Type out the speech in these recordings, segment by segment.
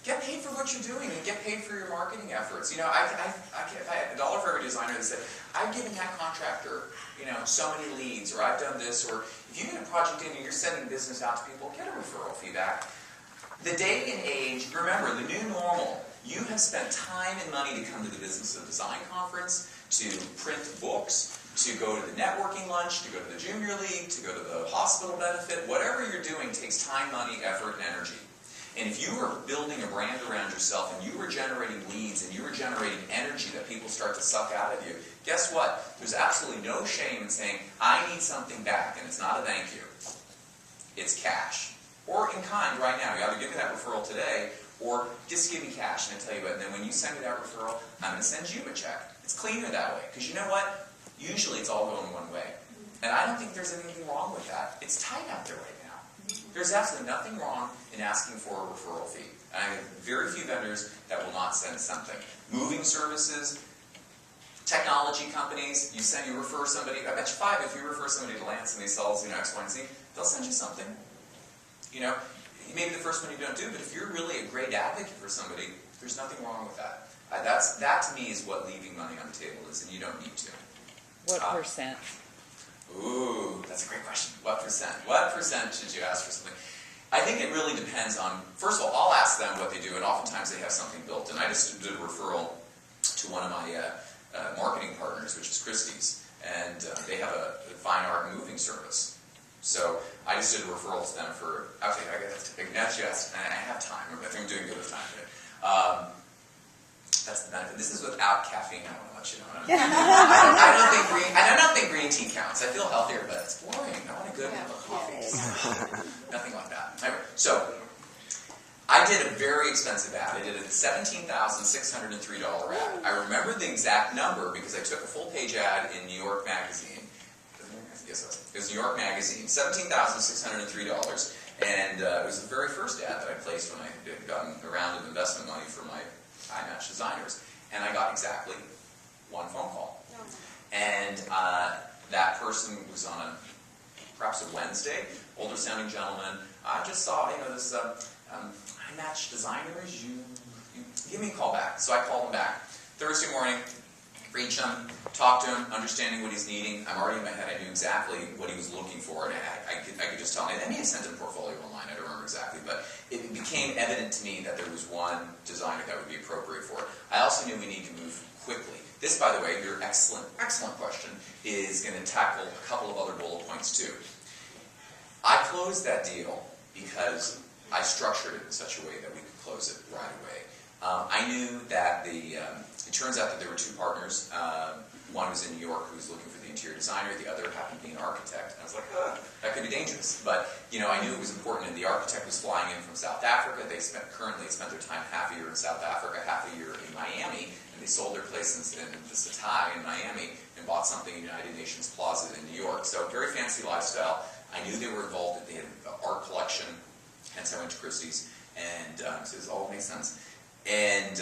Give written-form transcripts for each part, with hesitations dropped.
get paid for what you're doing and get paid for your marketing efforts. You know, if I had $1 for every designer that said, I've given that contractor, you know, so many leads, or I've done this, or if you get a project in and you're sending business out to people, get a referral fee back. The day and age, remember, the new normal, you have spent time and money to come to the Business of Design conference, to print books, to go to the networking lunch, to go to the junior league, to go to the hospital benefit. Whatever you're doing takes time, money, effort, and energy. And if you are building a brand around yourself and you are generating leads and you are generating energy that people start to suck out of you, guess what? There's absolutely no shame in saying, I need something back, and it's not a thank you. It's cash. Or in kind right now. You either give me that referral today, or just give me cash, and I tell you what, and then when you send me that referral, I'm going to send you a check. It's cleaner that way. Because you know what? Usually it's all going one way. And I don't think there's anything wrong with that. It's tight out there right now. There's absolutely nothing wrong in asking for a referral fee. And I have very few vendors that will not send something. Moving services, technology companies, you refer somebody, I bet you $5 if you refer somebody to Lance and he sells, you know, X, Y, and Z, they'll send you something. You know, maybe the first one you don't do, but if you're really a great advocate for somebody, there's nothing wrong with that. That to me is what leaving money on the table is, and you don't need to. What percent? Ooh, that's a great question. What percent? What percent should you ask for something? I think it really depends on, first of all, I'll ask them what they do, and oftentimes they have something built. And I just did a referral to one of my marketing partners, which is Christie's, and they have a fine art moving service. So I just did a referral to them for, actually, I have time. I think I'm doing good with time. That's the benefit. This is without caffeine, I want to let you know. I don't think green tea counts. I feel healthier, but it's boring. I want a good cup of coffee. Nothing like that. Anyway, so I did a very expensive ad. I did a $17,603 ad. I remember the exact number because I took a full-page ad in New York Magazine. Yes, it was New York Magazine. $17,603. And it was the very first ad that I placed when I had gotten a round of investment money for my high-match designers. And I got exactly one phone call. And that person was on perhaps a Wednesday, older-sounding gentleman. I just saw, you know, this high-match designers, you give me a call back. So I called him back. Thursday morning, reach him, talk to him, understanding what he's needing. I'm already in my head. I knew exactly what he was looking for, and I could just tell him. I may have sent him a portfolio online. I don't remember exactly, but it became evident to me that there was one designer that would be appropriate for it. I also knew we need to move quickly. This, by the way, your excellent question, is going to tackle a couple of other bullet points too. I closed that deal because I structured it in such a way that we could close it right away. I knew that it turns out that there were two partners. One was in New York who was looking for the interior designer. The other happened to be an architect. And I was like, that could be dangerous. But, you know, I knew it was important. And the architect was flying in from South Africa. They currently spent their time half a year in South Africa, half a year in Miami. And they sold their place in the Satai in Miami and bought something in United Nations Plaza in New York. So very fancy lifestyle. I knew they were involved. They had an art collection. Hence I went to Christie's. And so this all makes sense. And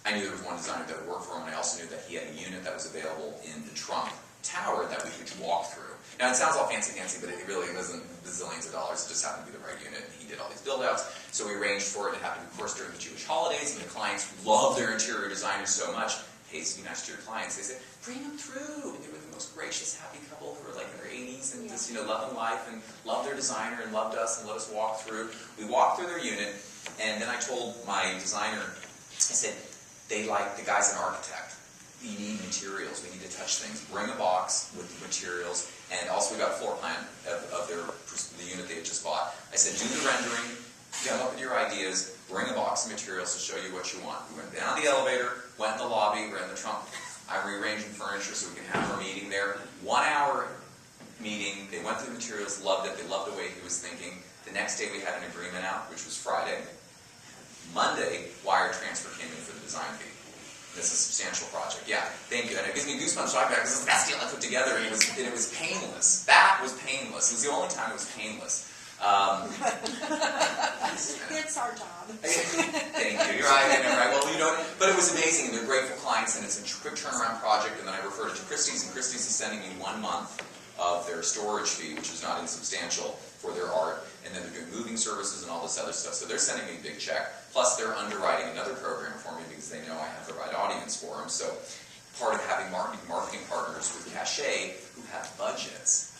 I knew there was one designer that would work for him, and I also knew that he had a unit that was available in the Trump Tower that we could walk through. Now, it sounds all fancy-fancy, but it really wasn't bazillions of dollars. It just happened to be the right unit, and he did all these build-outs. So we arranged for it. It happened, of course, during the Jewish holidays, and the clients love their interior designers so much. Hey, to be nice to your clients, they said, bring them through. And they were the most gracious, happy couple who were like in their 80s and just, you know, loving life and loved their designer and loved us and let us walk through. We walked through their unit, and then I told my designer, I said, the guy's an architect. You need materials. We need to touch things. Bring a box with the materials. And also we got a floor plan of the unit they had just bought. I said, do the rendering, come up with your ideas, bring a box of materials to show you what you want. We went down the elevator, went in the lobby, we're in the Trump. I rearranged the furniture so we can have our meeting there. 1 hour meeting. They went through the materials, loved it. They loved the way he was thinking. The next day we had an agreement out, which was Friday. Monday, wire transfer came in for the design fee. This is a substantial project. Yeah, thank you. And it gives me goosebumps right back because it's the best deal I put together, and it was painless. That was painless. It was the only time it was painless. It's our job. Thank you. You're right. Well, you know, but it was amazing, and they're grateful clients, and it's a quick turnaround project. And then I referred it to Christie's, and Christie's is sending me 1 month of their storage fee, which is not insubstantial for their art, and then they're doing moving services and all this other stuff. So they're sending me a big check. Plus they're underwriting another program for me because they know I have the right audience for them. So part of having marketing partners with cachet who have budgets.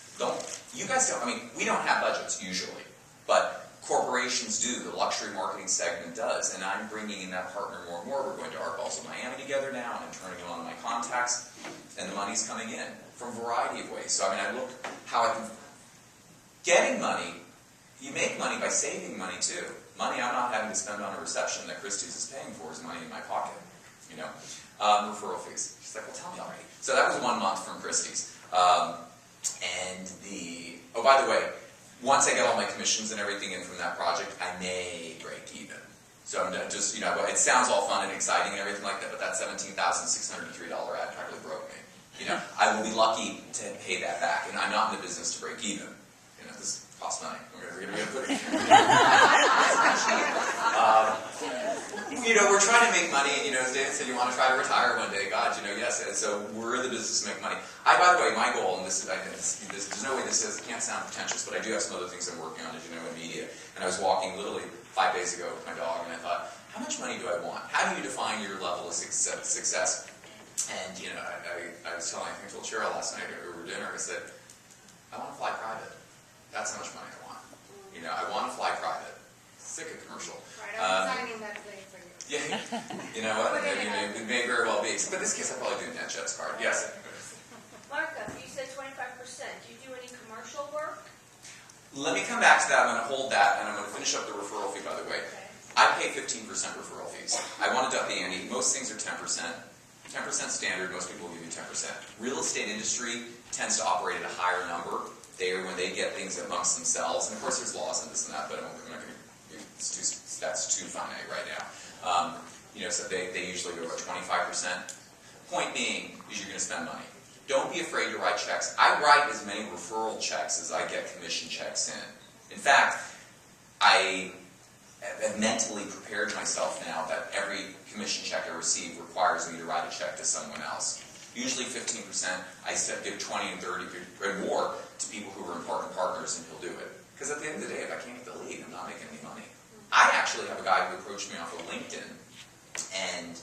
You guys don't, I mean, we don't have budgets usually, but corporations do, the luxury marketing segment does, and I'm bringing in that partner more and more. We're going to Art Balls of Miami together now, and I'm turning it on to my contacts, and the money's coming in from a variety of ways. So I mean, I look how I can, getting money, you make money by saving money too. Money I'm not having to spend on a reception that Christie's is paying for is money in my pocket, you know. Referral fees. She's like, well, tell me already. So that was 1 month from Christie's. Oh, by the way, once I get all my commissions and everything in from that project, I may break even. So I'm just, you know, it sounds all fun and exciting and everything like that, but that $17,603 ad practically broke me. You know, I will be lucky to pay that back, and I'm not in the business to break even. You know, this costs money. We're gonna put it. You know, we're trying to make money, and you know, as David said, you want to try to retire one day. God, you know, yes. So we're in the business to make money. By the way, my goal, and there's no way this can't sound pretentious, but I do have some other things I'm working on, as you know, in media. And I was walking literally 5 days ago with my dog, and I thought, how much money do I want? How do you define your level of success? And you know, I was telling, I think I told Cheryl last night over dinner, I said, I want to fly private. That's how much money I want. You know, I want to fly private. Sick of commercial. Right, I'm designing that thing for you. Yeah, you know what? It may very well be. But in this case, I'll probably do a NetJets card. Yes. Markup, you said 25%. Do you do any commercial work? Let me come back to that. I'm going to hold that, and I'm going to finish up the referral fee, by the way. Okay. I pay 15% referral fees. I wanted to up the ante. Most things are 10%. 10% standard. Most people will give you 10%. Real estate industry tends to operate at a higher number. When they get things amongst themselves, and of course there's laws and this and that, but I'm not going to, that's too finite right now. You know, so they usually go about 25%. Point being is you're going to spend money. Don't be afraid to write checks. I write as many referral checks as I get commission checks in. In fact, I have mentally prepared myself now that every commission check I receive requires me to write a check to someone else. Usually 15%, I give 20 and 30 and more to people who are important partners, and he'll do it. Because at the end of the day, if I can't get the lead, I'm not making any money. I actually have a guy who approached me off of LinkedIn, and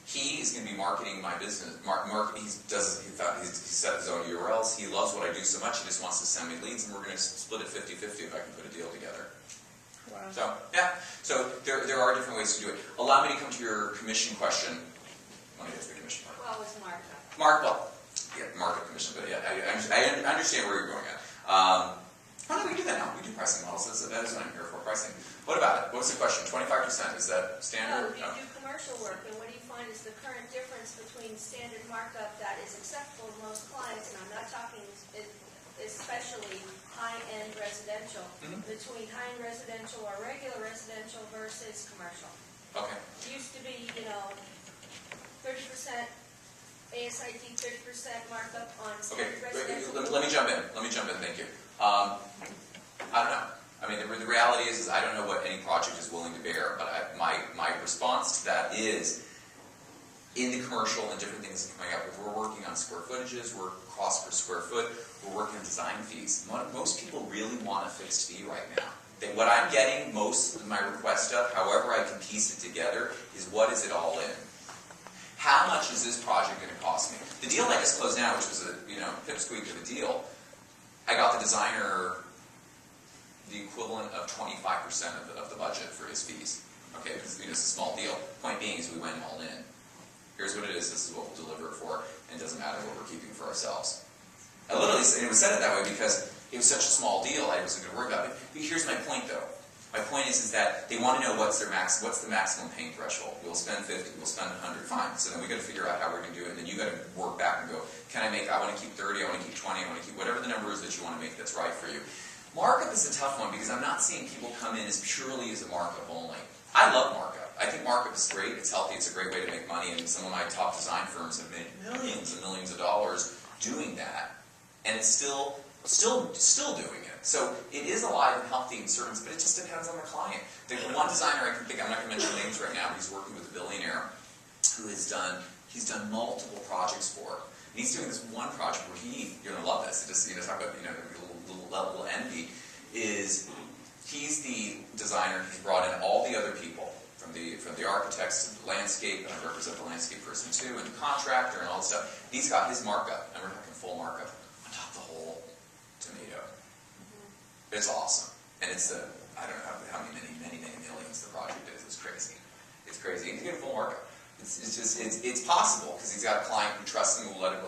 he is going to be marketing my business. He set his own URLs. He loves what I do so much, he just wants to send me leads, and we're going to split it 50-50 if I can put a deal together. Wow. So, yeah. So there are different ways to do it. Allow me to come to your commission question. Let me get to the commission part. Well, it's markup. Market commission, but yeah, I understand where you're going at. No, we do that now. We do pricing models. That is what I'm here for, pricing. What about it? What was the question? 25%, is that standard? No, you do commercial work, and what do you find is the current difference between standard markup that is acceptable to most clients, and I'm not talking especially high-end residential, between high-end residential or regular residential versus commercial. Okay. It used to be, you know, 30% ASIT, 30% markup on standard residential. Let me jump in. Thank you. I don't know. I mean, the reality is I don't know what any project is willing to bear, but my response to that is, in the commercial and different things coming up, if we're working on square footages, we're cost per square foot, we're working on design fees. Most people really want a fixed fee right now. What I'm getting most of my request of, however I can piece it together, is what is it all in? How much is this project going to cost me? The deal I just closed now, which was a pipsqueak of a deal, I got the designer the equivalent of 25% of the budget for his fees. Okay, because it's a small deal. Point being is we went all in. Here's what it is. This is what we'll deliver it for, and it doesn't matter what we're keeping for ourselves. I literally, and it was said it that way because it was such a small deal. I wasn't going to worry about it. But here's my point, though. My point is that they want to know what's the maximum pain threshold. We'll spend 50, we'll spend 100, fine. So then we got to figure out how we're going to do it, and then you got to work back and go, I want to keep 30, I want to keep 20, I want to keep whatever the number is that you want to make that's right for you. Markup is a tough one because I'm not seeing people come in as purely as a markup only. I love markup. I think markup is great, it's healthy, it's a great way to make money, and some of my top design firms have made millions and millions of dollars doing that, and it's still doing it. So it is alive and healthy in certain, but it just depends on the client. The one designer I can think, I'm not going to mention names right now, but he's working with a billionaire who he's done multiple projects for. And he's doing this one project where you're gonna love this, just, talk about, little envy, is he's the designer, he's brought in all the other people, from the architects to the landscape, and I represent the landscape person too, and the contractor and all this stuff. He's got his markup, and we're talking full markup, on top of the whole tomato. It's awesome. And it's I don't know how many millions the project is. It's crazy. It's crazy. He's getting full markup. It's possible, because he's got a client who trusts him, will let him